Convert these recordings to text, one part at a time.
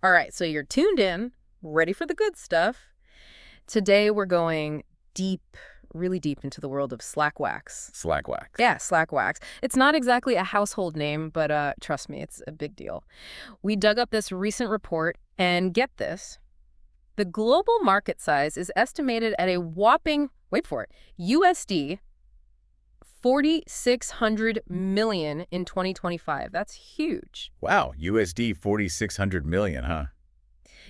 All right, so you're tuned in, ready for the good stuff. Today we're going deep, really deep into the world of slack wax. Slack wax. Yeah, slack wax. It's not exactly a household name, but trust me, it's a big deal. We dug up this recent report, and get this, the global market size is estimated at a whopping, wait for it, USD 4,600 million in 2025. That's huge. Wow, USD 4,600 million, huh?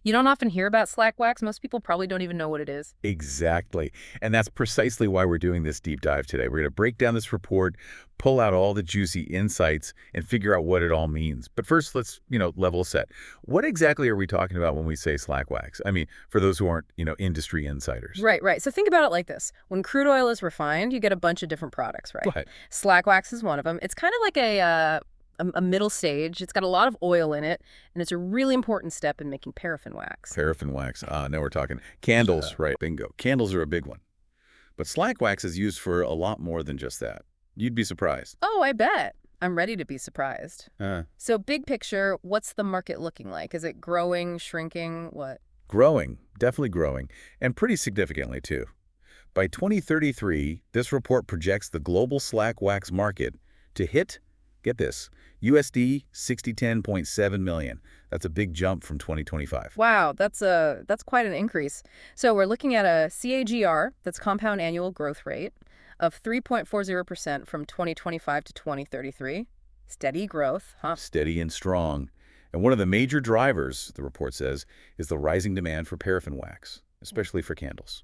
You don't often hear about slack wax. Most people probably don't even know what it is. Exactly. And that's precisely why we're doing this deep dive today. We're going to break down this report, pull out all the juicy insights, and figure out what it all means. But first, let's, level set. What exactly are we talking about when we say slack wax? I mean, for those who aren't, industry insiders. Right, right. So think about it like this. When crude oil is refined, you get a bunch of different products, right? Right. Slack wax is one of them. It's kind of like a middle stage. It's got a lot of oil in it, and it's a really important step in making paraffin wax. Paraffin wax. Now we're talking candles, right? Bingo. Candles are a big one. But slack wax is used for a lot more than just that. You'd be surprised. Oh, I bet. I'm ready to be surprised. Uh, So big picture, what's the market looking like? Is it growing, shrinking, what? Growing, definitely growing, and pretty significantly too. By 2033, this report projects the global slack wax market to hit, get this, USD 6010.7 million. That's a big jump from 2025. Wow, that's quite an increase. So we're looking at a CAGR, that's compound annual growth rate, of 3.40% from 2025 to 2033. Steady growth, huh? Steady and strong. And one of the major drivers, the report says, is the rising demand for paraffin wax, especially for candles.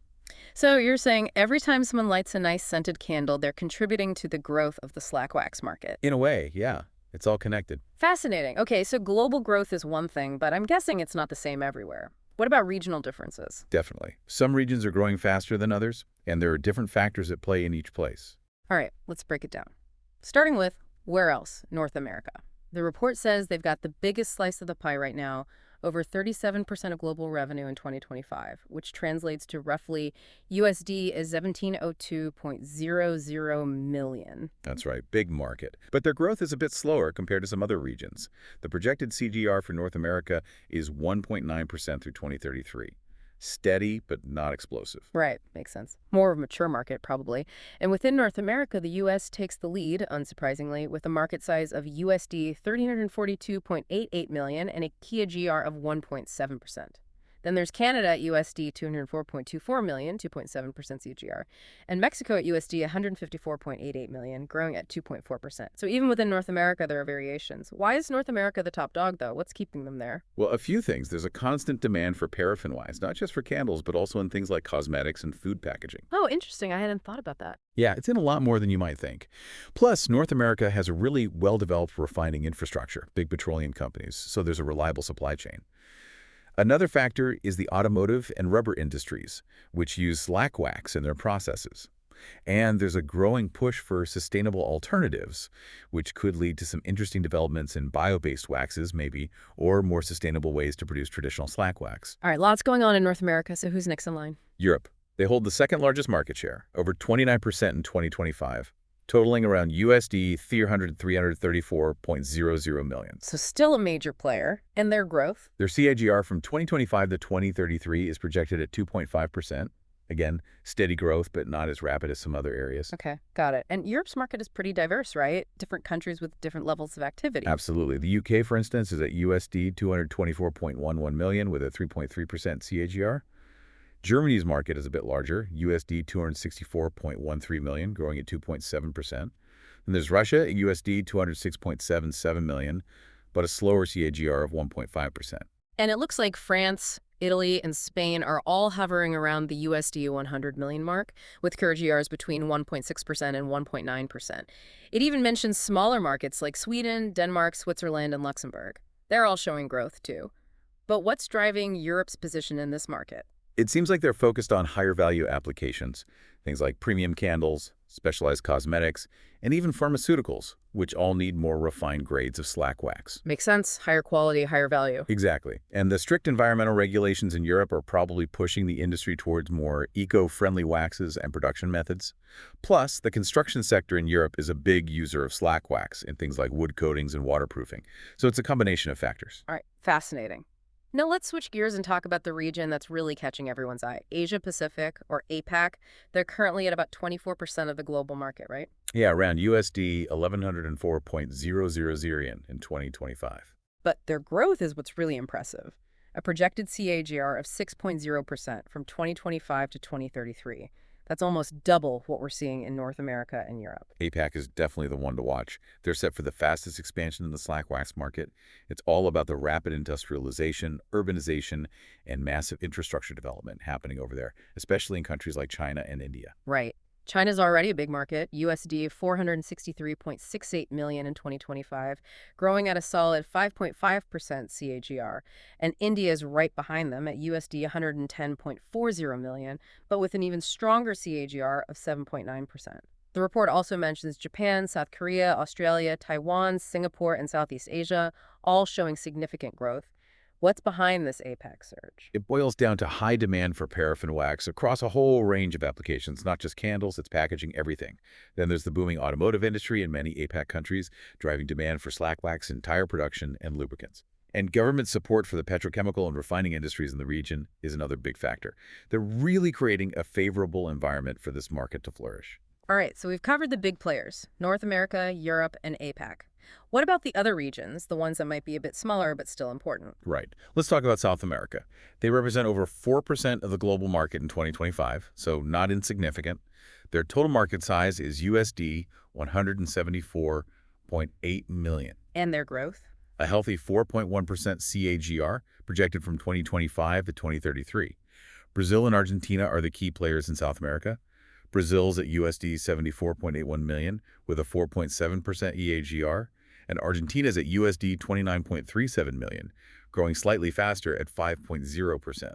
So you're saying every time someone lights a nice scented candle, they're contributing to the growth of the slack wax market. In a way, yeah, it's all connected. Fascinating. Okay, so global growth is one thing, but I'm guessing it's not the same everywhere. What about regional differences? Definitely. Some regions are growing faster than others, and there are different factors at play in each place. All right, let's break it down. Starting with where else? North America. The report says they've got the biggest slice of the pie right now, over 37% of global revenue in 2025, which translates to roughly USD is 1702.00 million. That's right, big market. But their growth is a bit slower compared to some other regions. The projected CGR for North America is 1.9% through 2033. Steady, but not explosive. Right, makes sense. More of a mature market, probably. And within North America, the U.S. takes the lead, unsurprisingly, with a market size of USD 342.88 million and a CAGR of 1.7%. Then there's Canada at USD 204.24 million, 2.7% CAGR, and Mexico at USD 154.88 million, growing at 2.4%. So even within North America, there are variations. Why is North America the top dog, though? What's keeping them there? Well, a few things. There's a constant demand for paraffin wax, not just for candles, but also in things like cosmetics and food packaging. Oh, interesting. I hadn't thought about that. Yeah, it's in a lot more than you might think. Plus, North America has a really well-developed refining infrastructure, big petroleum companies, so there's a reliable supply chain. Another factor is the automotive and rubber industries, which use slack wax in their processes. And there's a growing push for sustainable alternatives, which could lead to some interesting developments in bio-based waxes, maybe, or more sustainable ways to produce traditional slack wax. All right, lots going on in North America, so who's next in line? Europe. They hold the second largest market share, over 29% in 2025, totaling around USD 334.00 million. So still a major player, and their growth? Their CAGR from 2025 to 2033 is projected at 2.5%. Again, steady growth, but not as rapid as some other areas. Okay, got it. And Europe's market is pretty diverse, right? Different countries with different levels of activity. Absolutely. The UK, for instance, is at USD 224.11 million with a 3.3% CAGR. Germany's market is a bit larger, USD 264.13 million, growing at 2.7%. And there's Russia at USD 206.77 million, but a slower CAGR of 1.5%. And it looks like France, Italy, and Spain are all hovering around the USD 100 million mark, with CAGRs between 1.6% and 1.9%. It even mentions smaller markets like Sweden, Denmark, Switzerland, and Luxembourg. They're all showing growth, too. But what's driving Europe's position in this market? It seems like they're focused on higher value applications, things like premium candles, specialized cosmetics, and even pharmaceuticals, which all need more refined grades of slack wax. Makes sense. Higher quality, higher value. Exactly. And the strict environmental regulations in Europe are probably pushing the industry towards more eco-friendly waxes and production methods. Plus, the construction sector in Europe is a big user of slack wax in things like wood coatings and waterproofing. So it's a combination of factors. All right, fascinating. Now let's switch gears and talk about the region that's really catching everyone's eye. Asia Pacific, or APAC, they're currently at about 24% of the global market, right? Yeah, around USD 1104.000 in 2025. But their growth is what's really impressive. A projected CAGR of 6.0% from 2025 to 2033. That's almost double what we're seeing in North America and Europe. APAC is definitely the one to watch. They're set for the fastest expansion in the slack wax market. It's all about the rapid industrialization, urbanization, and massive infrastructure development happening over there, especially in countries like China and India. Right. China's already a big market, USD 463.68 million in 2025, growing at a solid 5.5% CAGR, and India is right behind them at USD 110.40 million, but with an even stronger CAGR of 7.9%. The report also mentions Japan, South Korea, Australia, Taiwan, Singapore, and Southeast Asia, all showing significant growth. What's behind this APEC surge? It boils down to high demand for paraffin wax across a whole range of applications, not just candles, it's packaging, everything. Then there's the booming automotive industry in many APAC countries, driving demand for slack wax in tire production and lubricants. And government support for the petrochemical and refining industries in the region is another big factor. They're really creating a favorable environment for this market to flourish. All right, so we've covered the big players, North America, Europe, and APAC. What about the other regions, the ones that might be a bit smaller but still important? Right. Let's talk about South America. They represent over 4% of the global market in 2025, so not insignificant. Their total market size is USD 174.8 million, And their growth? a healthy 4.1% CAGR projected from 2025 to 2033. Brazil and Argentina are the key players in South America. Brazil's at USD 74.81 million with a 4.7% EAGR, and Argentina's at USD 29.37 million, growing slightly faster at 5.0%.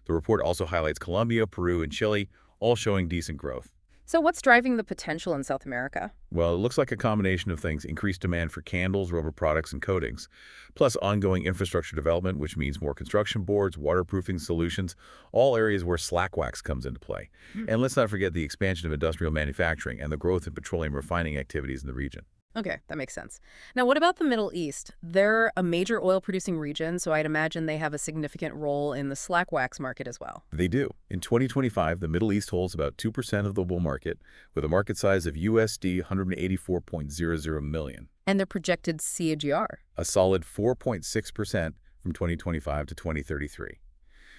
The report also highlights Colombia, Peru, and Chile, all showing decent growth. So what's driving the potential in South America? Well, it looks like a combination of things: increased demand for candles, rubber products, and coatings, plus ongoing infrastructure development, which means more construction boards, waterproofing solutions, all areas where slack wax comes into play. And let's not forget the expansion of industrial manufacturing and the growth in petroleum refining activities in the region. Okay, that makes sense. Now, what about the Middle East? They're a major oil-producing region, so I'd imagine they have a significant role in the slack wax market as well. They do. In 2025, the Middle East holds about 2% of the bull market, with a market size of USD 184.00 million, And their projected CAGR. a solid 4.6% from 2025 to 2033.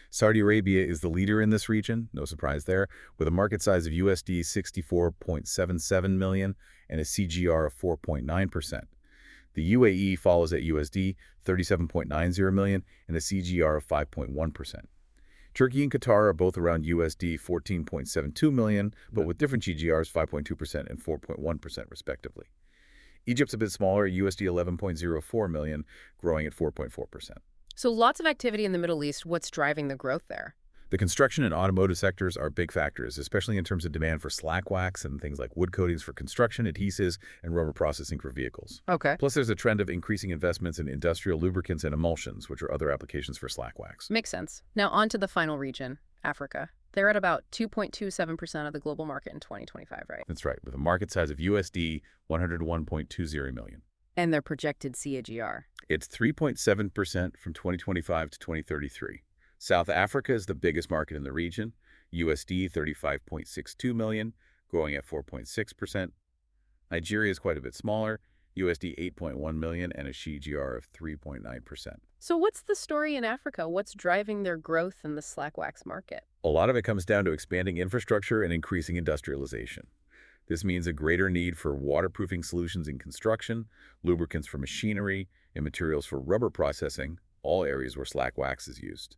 Saudi Arabia is the leader in this region, no surprise there, with a market size of USD 64.77 million and a CGR of 4.9%. The UAE follows at USD 37.90 million and a CGR of 5.1%. Turkey and Qatar are both around USD 14.72 million, but with different GGRs, 5.2% and 4.1% respectively. Egypt's a bit smaller, USD 11.04 million, growing at 4.4%. So lots of activity in the Middle East. What's driving the growth there? The construction and automotive sectors are big factors, especially in terms of demand for slack wax and things like wood coatings for construction, adhesives, and rubber processing for vehicles. Okay. Plus, there's a trend of increasing investments in industrial lubricants and emulsions, which are other applications for slack wax. Makes sense. Now on to the final region, Africa. They're at about 2.27% of the global market in 2025, right? That's right, with a market size of USD 101.20 million. And their projected CAGR. It's 3.7% from 2025 to 2033. South Africa is the biggest market in the region, USD 35.62 million, growing at 4.6%. Nigeria is quite a bit smaller, USD 8.1 million and a CAGR of 3.9%. So what's the story in Africa? What's driving their growth in the slack wax market? A lot of it comes down to expanding infrastructure and increasing industrialization. This means a greater need for waterproofing solutions in construction, lubricants for machinery, and materials for rubber processing, all areas where slack wax is used.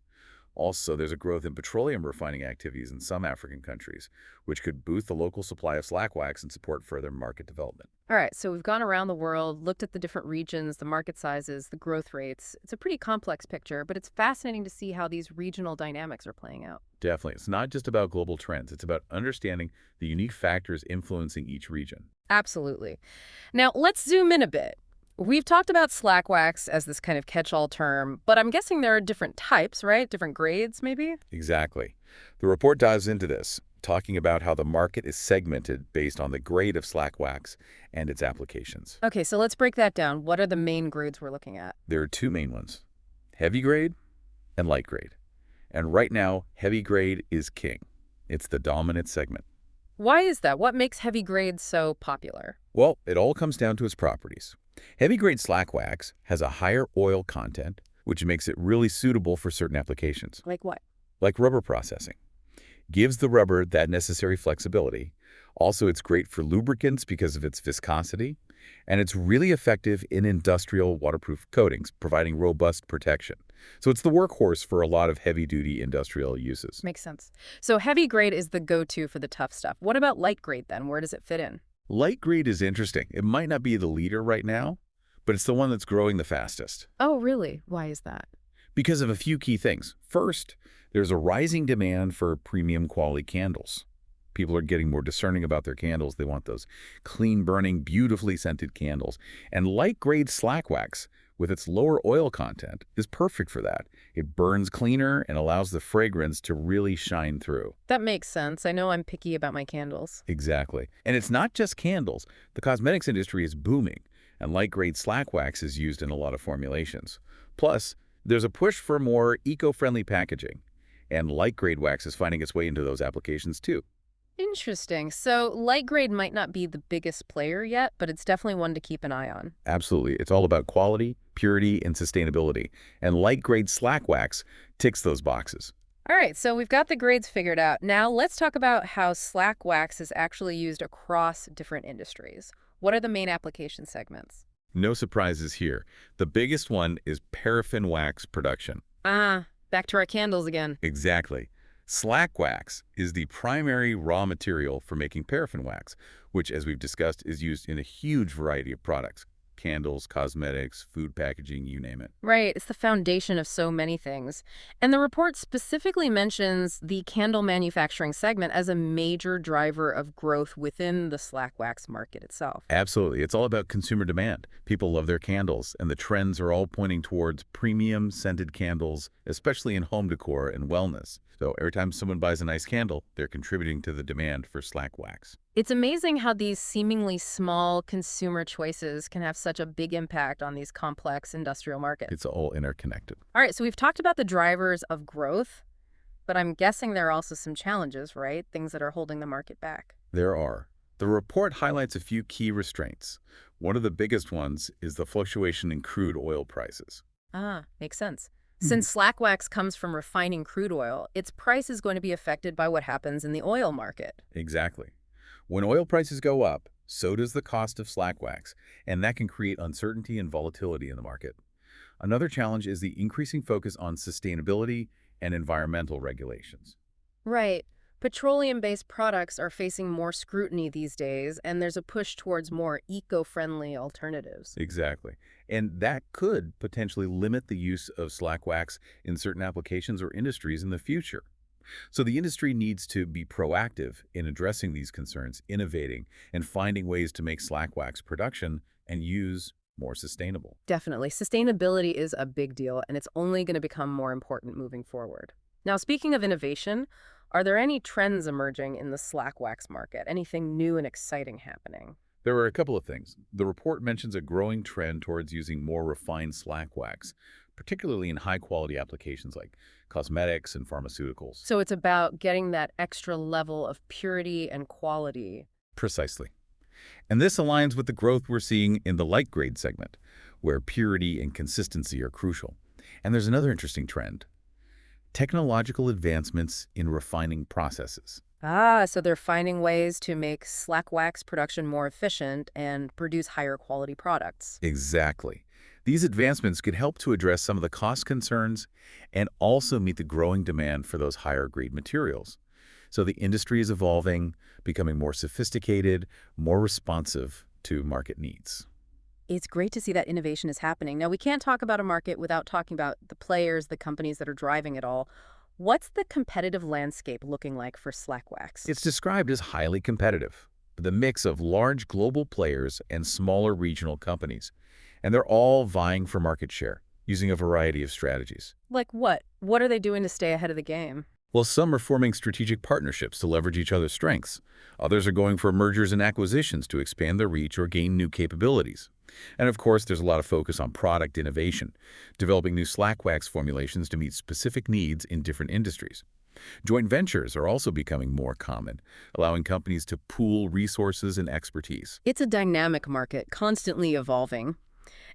Also, there's a growth in petroleum refining activities in some African countries, which could boost the local supply of slack wax and support further market development. All right, so we've gone around the world, looked at the different regions, the market sizes, the growth rates. It's a pretty complex picture, but it's fascinating to see how these regional dynamics are playing out. Definitely. It's not just about global trends. It's about understanding the unique factors influencing each region. Absolutely. Now, let's zoom in a bit. We've talked about slack wax as this kind of catch-all term, but I'm guessing there are different types, right? Different grades, maybe? Exactly. The report dives into this, talking about how the market is segmented based on the grade of slack wax and its applications. Okay, so let's break that down. What are the main grades we're looking at? There are two main ones: heavy grade and light grade. And right now, heavy grade is king. It's the dominant segment. Why is that? What makes heavy grade so popular? Well, it all comes down to its properties. Heavy-grade slack wax has a higher oil content, which makes it really suitable for certain applications, Like what? like rubber processing. Gives the rubber that necessary flexibility. Also, it's great for lubricants because of its viscosity, and it's really effective in industrial waterproof coatings, providing robust protection. So it's the workhorse for a lot of heavy-duty industrial uses. Makes sense. So heavy grade is the go-to for the tough stuff. What about light grade then? Where does it fit in? Light grade is interesting. It might not be the leader right now, but it's the one that's growing the fastest Oh, really? Why is that? because of a few key things. First, there's a rising demand for premium quality candles. People are getting more discerning about their candles. They want those clean-burning, beautifully scented candles. And light-grade slack wax, with its lower oil content, is perfect for that. It burns cleaner and allows the fragrance to really shine through. That makes sense. I know I'm picky about my candles. Exactly. And it's not just candles. The cosmetics industry is booming, and light-grade slack wax is used in a lot of formulations. Plus, there's a push for more eco-friendly packaging, and light-grade wax is finding its way into those applications too. Interesting. So light grade might not be the biggest player yet, but it's definitely one to keep an eye on. Absolutely. It's all about quality, purity, and sustainability. And light-grade slack wax ticks those boxes. All right, so we've got the grades figured out. Now let's talk about how slack wax is actually used across different industries. What are the main application segments? No surprises here. The biggest one is paraffin wax production. Back to our candles again. Exactly. Slack wax is the primary raw material for making paraffin wax, which, as we've discussed, is used in a huge variety of products. Candles, cosmetics, food packaging, you name it. Right, it's the foundation of so many things. And the report specifically mentions the candle manufacturing segment as a major driver of growth within the slack wax market itself. Absolutely. It's all about consumer demand. People love their candles, and the trends are all pointing towards premium scented candles, especially in home decor and wellness. So every time someone buys a nice candle, they're contributing to the demand for slack wax. It's amazing how these seemingly small consumer choices can have such a big impact on these complex industrial markets. It's all interconnected. All right, so we've talked about the drivers of growth, but I'm guessing there are also some challenges, right? Things that are holding the market back. There are. The report highlights a few key restraints. One of the biggest ones is the fluctuation in crude oil prices. Makes sense. Since slack wax comes from refining crude oil, its price is going to be affected by what happens in the oil market. Exactly. When oil prices go up, so does the cost of slack wax, and that can create uncertainty and volatility in the market. Another challenge is the increasing focus on sustainability and environmental regulations. Right. Petroleum-based products are facing more scrutiny these days, and there's a push towards more eco-friendly alternatives. Exactly. And that could potentially limit the use of slack wax in certain applications or industries in the future. So the industry needs to be proactive in addressing these concerns, innovating, and finding ways to make slack wax production and use more sustainable. Definitely. Sustainability is a big deal, and it's only going to become more important moving forward. Now, speaking of innovation, are there any trends emerging in the slack wax market? Anything new and exciting happening? There are a couple of things. The report mentions a growing trend towards using more refined slack wax, particularly in high-quality applications like cosmetics and pharmaceuticals. So it's about getting that extra level of purity and quality. Precisely. And this aligns with the growth we're seeing in the light grade segment, where purity and consistency are crucial. And there's another interesting trend: technological advancements in refining processes. So they're finding ways to make slack wax production more efficient and produce higher quality products. Exactly. These advancements could help to address some of the cost concerns and also meet the growing demand for those higher grade materials. So the industry is evolving, becoming more sophisticated, more responsive to market needs. It's great to see that innovation is happening. Now, we can't talk about a market without talking about the players, the companies that are driving it all. What's the competitive landscape looking like for slack wax? It's described as highly competitive, the mix of large global players and smaller regional companies. And they're all vying for market share, using a variety of strategies. Like what? What are they doing to stay ahead of the game? Well, some are forming strategic partnerships to leverage each other's strengths. Others are going for mergers and acquisitions to expand their reach or gain new capabilities. And of course, there's a lot of focus on product innovation, developing new slack wax formulations to meet specific needs in different industries. Joint ventures are also becoming more common, allowing companies to pool resources and expertise. It's a dynamic market, constantly evolving.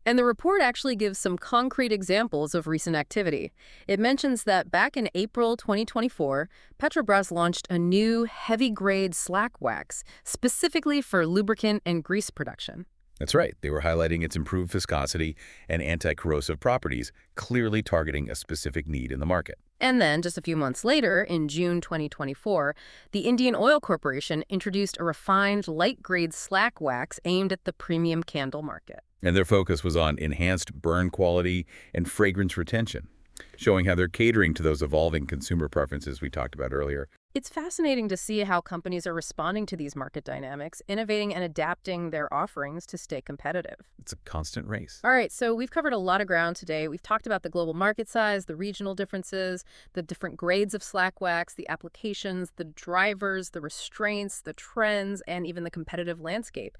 And the report actually gives some concrete examples of recent activity. It mentions that back in April 2024, Petrobras launched a new heavy-grade slack wax specifically for lubricant and grease production. That's right, they were highlighting its improved viscosity and anti-corrosive properties, clearly targeting a specific need in the market. And then, just a few months later, in June 2024, the Indian Oil Corporation introduced a refined light-grade slack wax aimed at the premium candle market. And their focus was on enhanced burn quality and fragrance retention, showing how they're catering to those evolving consumer preferences we talked about earlier. It's fascinating to see how companies are responding to these market dynamics, innovating and adapting their offerings to stay competitive. It's a constant race. All right, so we've covered a lot of ground today. We've talked about the global market size, the regional differences, the different grades of slack wax, the applications, the drivers, the restraints, the trends, and even the competitive landscape.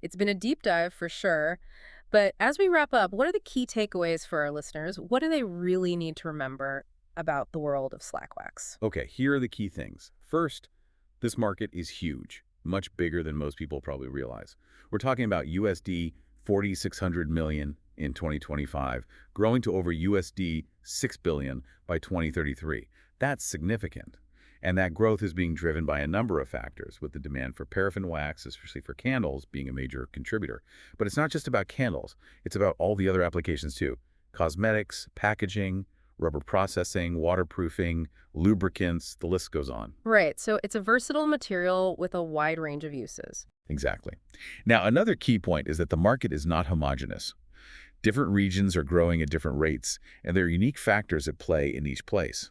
It's been a deep dive for sure. But as we wrap up, what are the key takeaways for our listeners? What do they really need to remember about the world of slack wax? Okay, here are the key things. First, this market is huge, much bigger than most people probably realize. We're talking about USD 4,600 million in 2025, growing to over USD 6 billion by 2033. That's significant. And that growth is being driven by a number of factors, with the demand for paraffin wax, especially for candles, being a major contributor. But it's not just about candles. It's about all the other applications too. Cosmetics, packaging, rubber processing, waterproofing, lubricants, the list goes on. Right, so it's a versatile material with a wide range of uses. Exactly. Now, another key point is that the market is not homogeneous. Different regions are growing at different rates, and there are unique factors at play in each place.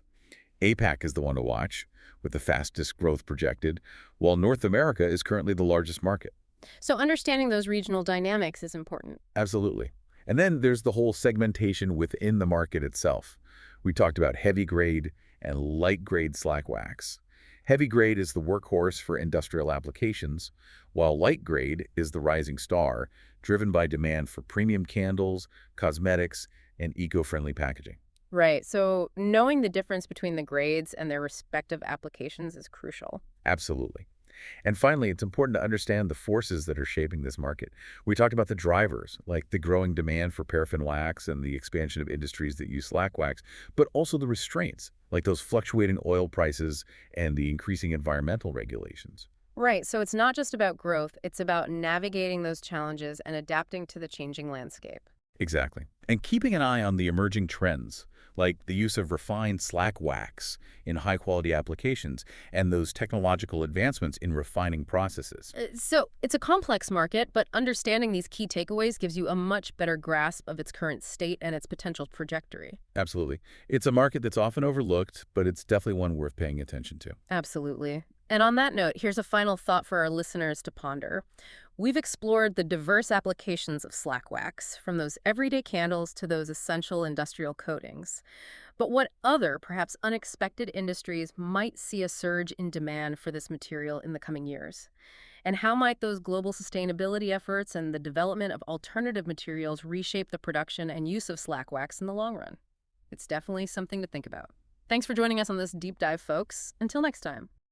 APAC is the one to watch, with the fastest growth projected, while North America is currently the largest market. So understanding those regional dynamics is important. Absolutely. And then there's the whole segmentation within the market itself. We talked about heavy grade and light grade slack wax. Heavy grade is the workhorse for industrial applications, while light grade is the rising star, driven by demand for premium candles, cosmetics, and eco-friendly packaging. Right, so knowing the difference between the grades and their respective applications is crucial. Absolutely. And finally, it's important to understand the forces that are shaping this market. We talked about the drivers, like the growing demand for paraffin wax and the expansion of industries that use slack wax, but also the restraints, like those fluctuating oil prices and the increasing environmental regulations. Right, so it's not just about growth, it's about navigating those challenges and adapting to the changing landscape. Exactly. And keeping an eye on the emerging trends, like the use of refined slack wax in high-quality applications and those technological advancements in refining processes. So it's a complex market, but understanding these key takeaways gives you a much better grasp of its current state and its potential trajectory. Absolutely. It's a market that's often overlooked, but it's definitely one worth paying attention to. Absolutely. And on that note, here's a final thought for our listeners to ponder. We've explored the diverse applications of slack wax, from those everyday candles to those essential industrial coatings. But what other, perhaps unexpected industries might see a surge in demand for this material in the coming years? And how might those global sustainability efforts and the development of alternative materials reshape the production and use of slack wax in the long run? It's definitely something to think about. Thanks for joining us on this deep dive, folks. Until next time.